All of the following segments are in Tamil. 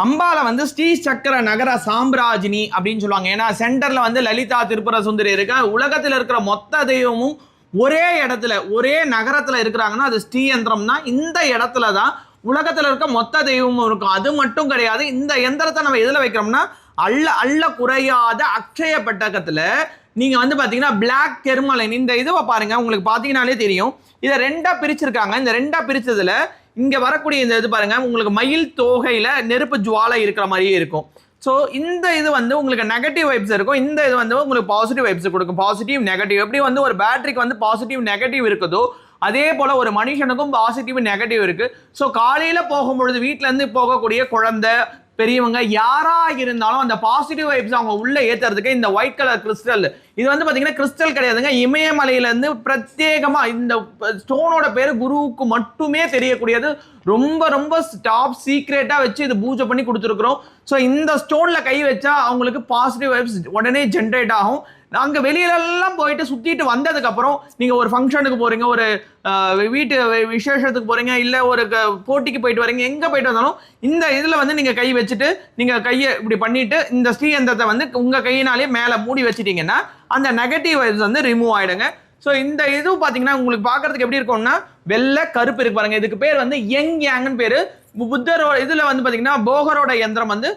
அம்பால வந்து ஸ்ரீ சக்கர நகர சாம்ராஜினி அப்படின்னு சொல்லுவாங்க. ஏன்னா சென்டர்ல வந்து லலிதா திரிபுர சுந்தரி இருக்க. உலகத்தில் இருக்கிற மொத்த தெய்வமும் ஒரே இடத்துல ஒரே நகரத்துல இருக்கிறாங்கன்னா அது ஸ்ரீயந்திரம் தான். இந்த இடத்துல தான் உலகத்துல இருக்க மொத்த தெய்வமும் இருக்கும். அது மட்டும் கிடையாது, இந்த எந்திரத்தை நம்ம எதுல வைக்கிறோம்னா அள்ள குறையாத அக்ஷய பெட்டகத்துல நீங்க வந்து பாத்தீங்கன்னா பிளாக் கெர்மலைன் இந்த இதுவை பாருங்க, உங்களுக்கு பாத்தீங்கன்னாலே தெரியும். இதை ரெண்டா பிரிச்சிருக்காங்க. இந்த ரெண்டா பிரிச்சதுல இங்க வரக்கூடிய இந்த இது பாருங்க, உங்களுக்கு மயில் தோகையில நெருப்பு ஜுவாலை இருக்கிற மாதிரியே இருக்கும். ஸோ இந்த இது வந்து உங்களுக்கு நெகட்டிவ் வைப்ஸ் இருக்கும், இந்த இது வந்து உங்களுக்கு பாசிட்டிவ் வைப்ஸ் கொடுக்கும். பாசிட்டிவ் நெகட்டிவ் எப்படி வந்து ஒரு பேட்டரிக்கு வந்து பாசிட்டிவ் நெகட்டிவ் இருக்குதோ அதே போல ஒரு மனுஷனுக்கும் பாசிட்டிவ் நெகட்டிவ் இருக்கு. ஸோ காலையில போகும்பொழுது வீட்டுல இருந்து போகக்கூடிய குழந்தை பெரியவங்க யாரா இருந்தாலும் அந்த பாசிட்டிவ் வைப்ஸ் அவங்க உள்ள ஏத்துறதுக்கு இந்த ஒயிட் கலர் கிறிஸ்டல், இது வந்து பாத்தீங்கன்னா கிறிஸ்டல் கிடையாதுங்க, இமயமலையில இருந்து பிரத்யேகமா இந்த ஸ்டோனோட பேரு குருவுக்கு மட்டுமே தெரியக்கூடியது. ரொம்ப ரொம்ப டாப் சீக்ரெட்டா வச்சு இது பூஜை பண்ணி கொடுத்துருக்குறோம். ஸோ இந்த ஸ்டோன்ல கை வச்சா அவங்களுக்கு பாசிட்டிவ் வைப்ஸ் உடனே ஜென்ரேட் ஆகும். நாங்கள் வெளியிலெல்லாம் போயிட்டு சுற்றிட்டு வந்ததுக்கப்புறம் நீங்கள் ஒரு ஃபங்க்ஷனுக்கு போகிறீங்க, ஒரு வீட்டு விசேஷத்துக்கு போகிறீங்க, இல்லை ஒரு போட்டிக்கு போயிட்டு வரீங்க, எங்கே போயிட்டு வந்தாலும் இந்த இதில் வந்து நீங்கள் கை வச்சுட்டு நீங்கள் கையை இப்படி பண்ணிவிட்டு இந்த ஸ்ரீயந்திரத்தை வந்து உங்கள் கையினாலே மேலே மூடி வச்சிட்டிங்கன்னா அந்த நெகட்டிவ் வைப்ஸ் வந்து ரிமூவ் ஆகிடுங்க. ஸோ இந்த இது பார்த்தீங்கன்னா உங்களுக்கு பார்க்கறதுக்கு எப்படி இருக்கும்னா வெள்ளை கருப்பு இருக்கு பாருங்க. இதுக்கு பேர் வந்து யங் யாங்னு பேர். புத்தரோட இதுல வந்து பாத்தீங்கன்னா போகரோட யந்திரம் வந்து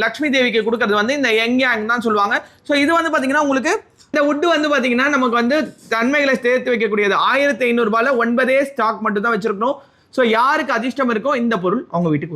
லக்ஷ்மி தேவிக்கு கொடுக்கறது வந்து இந்த யங் யாங் தான் சொல்லுவாங்க. ஸோ இது வந்து பாத்தீங்கன்னா உங்களுக்கு இந்த வுட்டு வந்து பாத்தீங்கன்னா நமக்கு வந்து தன்மைகளை சேர்த்து வைக்கக்கூடியது. 1500 ரூபாயில 9 ஸ்டாக் மட்டும் தான் வச்சிருக்கணும். ஸோ யாருக்கு அதிர்ஷ்டம் இருக்கோ இந்த பொருள் அவங்க வீட்டுக்கு வரும்.